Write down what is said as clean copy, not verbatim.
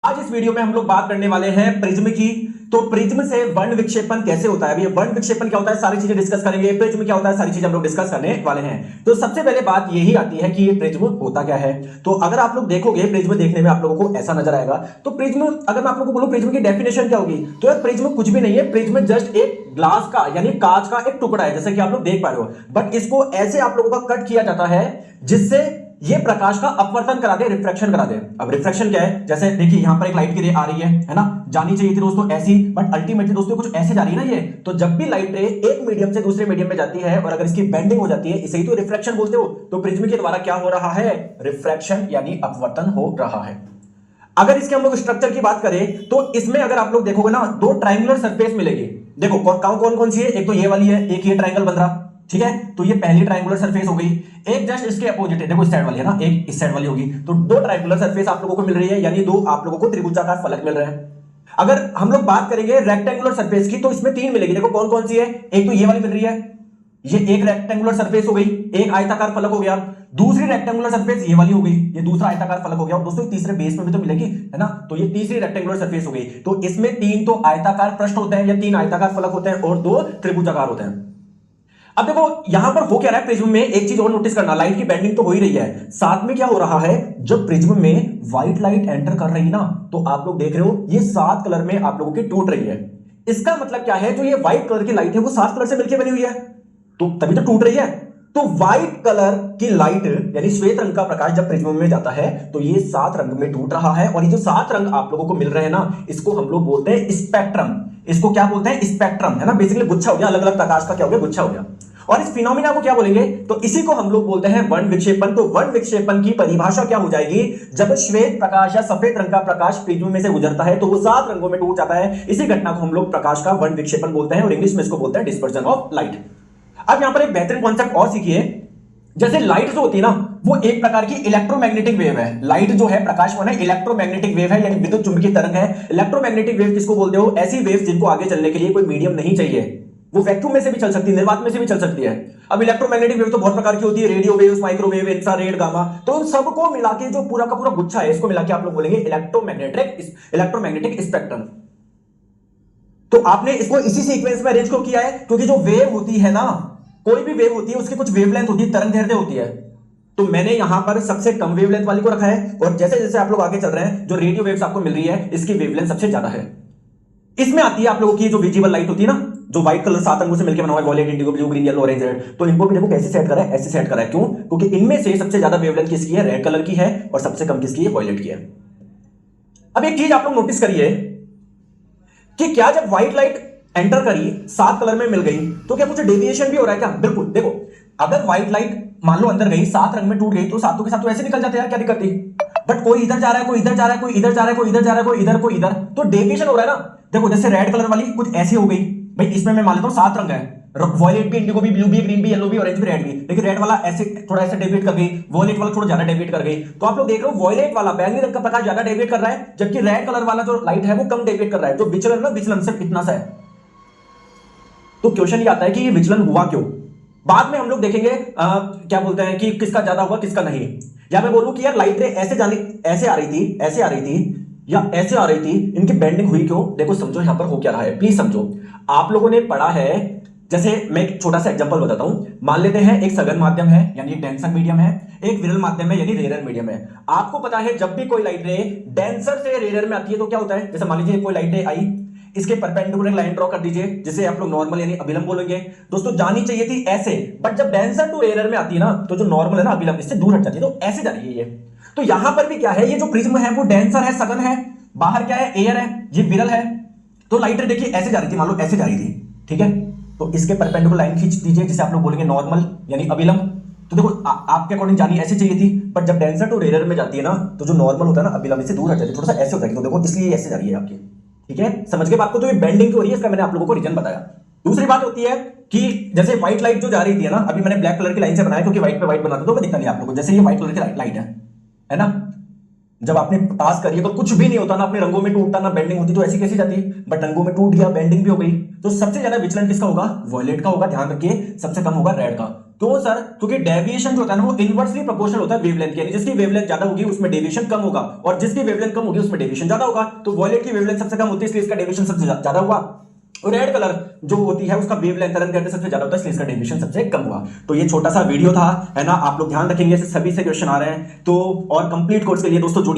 आज इस वीडियो में हम लोग बात करने वाले हैं प्रिज्म की। तो प्रिज्म से वर्ण विक्षेपण कैसे होता है, अभी वर्ण विक्षेपण क्या होता है, सारी चीजें डिस्कस करेंगे। प्रिज्म क्या होता है, सारी चीजें हम लोग डिस्कस करने वाले हैं। तो सबसे पहले बात यही आती है कि ये प्रिज्म होता क्या है। तो अगर आप लोग देखोगे प्रिज्म देखने में आप लोगों को ऐसा नजर आएगा। तो प्रिज्म, अगर मैं आप लोगों को बोलूं प्रिज्म की डेफिनेशन क्या होगी, तो यार प्रिज्म कुछ भी नहीं है। प्रिज्म जस्ट एक ग्लास का यानी कांच का एक टुकड़ा है, जैसे कि आप लोग देख पा रहे हो। बट इसको ऐसे आप लोगों का कट किया जाता है जिससे ये प्रकाश का अपवर्तन करा दे, रिफ्रैक्शन करा दे। अब रिफ्रैक्शन क्या है, जैसे देखिए यहां पर एक लाइट की रे आ रही है ना, जानी चाहिए थी दोस्तों ऐसी, बट अल्टीमेटली दोस्तों कुछ ऐसे जा रही है ना ये। तो जब भी लाइट रे एक मीडियम से दूसरे मीडियम में जाती है और अगर इसकी बेंडिंग हो जाती है, इसे ही तो रिफ्रैक्शन बोलते हो। तो प्रिज्म के द्वारा क्या हो रहा है, रिफ्रैक्शन यानी अपवर्तन हो रहा है। अगर इसके हम लोग स्ट्रक्चर की बात करें तो इसमें अगर आप लोग देखोगे ना, दो ट्रायंगुलर सरफेस मिलेगी। देखो कौन कौन सी है, एक तो ये वाली है, एक ये ट्रायंगल बन रहा, ठीक है। तो ये पहली ट्रायंगुलर सरफेस हो गई। एक जस्ट इसके अपोजिट है, देखो इस साइड वाली है ना, एक इस साइड वाली होगी। तो दो ट्रायंगुलर सरफेस आप लोगों को मिल रही है, यानी दो आप लोगों को त्रिभुजाकार फलक मिल रहे हैं। अगर हम लोग बात करेंगे रेक्टेंगुलर सरफेस की, तो इसमें तीन मिलेगी। देखो कौन कौन सी है, एक तो ये वाली मिल रही है, ये एक रेक्टेंगुलर सरफेस हो गई, एक आयताकार फलक हो गया। दूसरी रेक्टेंगुलर सरफेस ये वाली हो गई, ये दूसरा आयताकार फलक हो गया। और दोस्तों तीसरे बेस में भी तो मिलेगी, है ना। तो ये तीसरी रेक्टेंगुलर सरफेस हो गई। तो इसमें तीन तो आयताकार पृष्ठ होते हैं या तीन आयताकार फलक होते हैं और दो त्रिभुजाकार होते हैं। अब देखो यहां पर हो क्या रहा है, प्रिज्म में एक चीज और नोटिस करना, लाइट की बेंडिंग तो हो ही रही है, साथ में क्या हो रहा है, जब प्रिज्म में व्हाइट लाइट एंटर कर रही ना, तो आप लोग देख रहे हो ये 7 कलर में आप लोगों की टूट रही है। इसका मतलब क्या है, जो ये व्हाइट कलर की लाइट है वो 7 कलर से मिलकर बनी हुई है, तो तभी तो टूट रही है। तो व्हाइट कलर की लाइट यानी श्वेत रंग का प्रकाश जब प्रिज्म में जाता है तो ये 7 रंग में टूट रहा है। और ये जो 7 रंग आप लोगों को मिल रहे हैं ना, इसको हम लोग बोलते हैं स्पेक्ट्रम। इसको क्या बोलते हैं, स्पेक्ट्रम, है ना। बेसिकली गुच्छा हो गया, अलग अलग प्रकाश का क्या हो गया, गुच्छा हो गया। और इस फिनोमिना को क्या बोलेंगे, तो इसी को हम लोग बोलते हैं वर्ण विक्षेपण। तो वर्ण विक्षेपण की परिभाषा क्या हो जाएगी, जब श्वेत प्रकाश या सफेद रंग का प्रकाश प्रिज्म में से गुजरता है तो वो 7 रंगों में टूट जाता है। इसी घटना को हम लोग प्रकाश का वर्ण विक्षेपण बोलते हैं और इंग्लिश में इसको बोलते हैं डिस्पर्जन ऑफ लाइट। अब यहां पर एक बेहतरीन कॉन्सेप्ट और सीखिए, जैसे लाइट जो होती है ना, वो एक प्रकार की इलेक्ट्रोमैग्नेटिक वेव है। लाइट जो है, प्रकाश वो है इलेक्ट्रोमैग्नेटिक वेव है, यानी विद्युत चुंबकीय तरंग है। इलेक्ट्रोमैग्नेटिक वेव किसको बोलते हो, ऐसी वेव जिनको आगे चलने के लिए कोई मीडियम नहीं चाहिए। वो वैक्यूम में से भी चल सकती है, निर्वात में से भी चल सकती है। अब इलेक्ट्रोमैग्नेटिक वेव तो बहुत प्रकार की होती है, radio waves, microwave, infrared, gamma. तो उन सबको मिला के जो पूरा का पूरा गुच्छा है, इसको मिला के आप लोग बोलेंगे इलेक्ट्रोमैग्नेटिक स्पेक्ट्रम। तो आपने इसको इसी सीक्वेंस में अरेंज क्यों किया है, क्योंकि जो वेव होती है ना, कोई भी वेव होती है उसकी कुछ वेवलेंथ होती है, तरंगदैर्ध्य होती है। तो मैंने यहां पर सबसे कम वेवलेंथ वाली को रखा है, और जैसे जैसे आप लोग आगे चल रहे हैं, जो रेडियो वेव्स आपको मिल रही है, इसकी वेवलेंथ सबसे ज्यादा है। इसमें आती है आप लोगों की जो विजिबल लाइट होती है ना, जो व्हाइट कलर 7 रंगों से मिलकर बना हुआ है, violet, indigo, blue, green, yellow, orange, red. तो इनको भी देखो कैसे सेट करा है, ऐसे सेट करा है। क्यों, क्योंकि इनमें से सबसे ज्यादा वेवलेंथ किसकी है, रेड कलर की है, और सबसे कम किसकी है, वॉयलेट की है। अब एक चीज आप लोग नोटिस करिए कि क्या जब व्हाइट लाइट एंटर करी, 7 कलर में मिल गई, तो क्या कुछ डेविएशन भी हो रहा है क्या, बिल्कुल। देखो अगर व्हाइट लाइट मान लो अंदर गई, 7 रंग में टूट गई, तो सातों के साथ तो ऐसे निकल जाते हैं यार, क्या दिक्कत थी। बट कोई इधर जा रहा है, कोई इधर जा रहा है, कोई इधर जा रहा है, कोई इधर जा रहा है, कोई इधर, कोई इधर, तो डेविएशन हो रहा है ना। देखो जैसे रेड कलर वाली कुछ ऐसी हो गई भाई, इसमें मैं मान लेता हूं 7 रंग है, वॉयलेट भी, इंडिगो भी, ब्लू भी, ग्रीन भी, येलो भी, ऑरेंज भी, रेड भी, लेकिन रेड वाला ऐसे थोड़ा ऐसे डेविएट कर गई, वॉयलेट वाला थोड़ा ज्यादा डेविएट कर गई। तो आप लोग देख रहे हो वॉयलेट वाला बैंगनी रंग का प्रकाश ज्यादा डेविएट कर रहा है, जबकि रेड कलर वाला जो लाइट है वो कम डेविएट कर रहा है। जो विचलन ना, विचलन सिर्फ इतना सा है। तो क्वेश्चन ये आता है कि ये विचलन हुआ क्यों। बाद में हम लोग देखेंगे क्या बोलते हैं कि किसका ज्यादा हुआ किसका नहीं। या मैं बोलूं कि यार लाइट रे ऐसे आ रही थी, ऐसे आ रही थी, या ऐसे आ रही थी, इनकी बेंडिंग हुई क्यों। देखो समझो यहां पर हो क्या रहा है, प्लीज समझो। आप लोगों ने पढ़ा है, जैसे मैं एक छोटा सा एग्जांपल बताता हूं। मान लेते हैं एक सघन माध्यम है यानी एक डेंसर मीडियम है, एक विरल माध्यम है यानी रेयर मीडियम है। आपको पता है जब भी कोई लाइट रे डेंसर से रेयर में आती है तो क्या होता है, जैसे मान लीजिए कोई लाइट रे आई, इसके परपेंडिकुलर लाइन ड्रॉ कर दीजिए, जिसे आप लोग नॉर्मल यानी अभिलंब बोलेंगे। दोस्तों जानी चाहिए थी ऐसे, बट जब डेंसर टू रेयर में आती है ना, तो जो नॉर्मल है ना अभिलंब, इससे दूर हट जाती है, तो ऐसे जा रही है ये। तो यहां पर भी क्या है, ये जो प्रिज्म है वो डेंसर है, सघन है, बाहर क्या है, एयर है, ये विरल है। तो लाइट रे देखिए ऐसे जा रही थी, मान लो ऐसे जा रही थी, ठीक है। तो इसके परपेंडिकुलर लाइन खींच दीजिए, जिसे आप लोग बोलेंगे नॉर्मल यानी अभिलंब। तो देखो आपके अकॉर्डिंग जानी ऐसे चाहिए थी, बट जब डेंसर टू रेयर में जाती है ना, तो जो नॉर्मल होता है ना अभिलंब, इससे दूर हट जाती है, थोड़ा सा ऐसे होता है। तो देखो इसलिए ऐसे जा रही है आपकी, ठीक है, समझ गए बात को। तो ये बेंडिंग हो रही है, इसका मैंने आप लोगों को रीजन बताया। दूसरी बात होती है कि जैसे व्हाइट लाइट जो जा रही थी ना, अभी मैंने ब्लैक कलर की लाइन से बनाया क्योंकि व्हाइट पे व्हाइट बनाता तो मैं दिखता नहीं आप लोगों को। जैसे ये व्हाइट कलर की लाइट है ना, जब आपने पास करिए तो कुछ भी नहीं होता ना, अपने रंगों में टूटता ना बेंडिंग होती, तो ऐसी कैसी जाती, बट रंगों में टूट गया, बेंडिंग भी हो गई। तो सबसे ज्यादा विचलन किसका होगा, वॉयलेट का होगा, ध्यान रखिए। सबसे कम होगा रेड का। तो सर क्योंकि डेविएशन जो होता है ना वो इनवर्सली प्रोपोर्शनल होता है वेवलेंथ के, यानी जिसकी वेवलेंथ ज्यादा होगी उसमें डेविएशन कम होगा और जिसकी वेवलेंथ कम होगी उसमें डेविएशन ज्यादा होगा। तो वॉयलेट की वेवलेंथ सबसे कम होती है इसलिए इसका डेविएशन सबसे ज्यादा हुआ, और रेड कलर जो होती है उसका वेवलेंथ तरंग दैर्ध्य सबसे ज्यादा होता है इसलिए इसका डेविएशन सबसे कम हुआ। तो ये छोटा सा वीडियो था, है ना, आप लोग ध्यान रखेंगे, सभी से क्वेश्चन आ रहे हैं। तो और कंप्लीट कोर्स के लिए दोस्तों जुड़िए।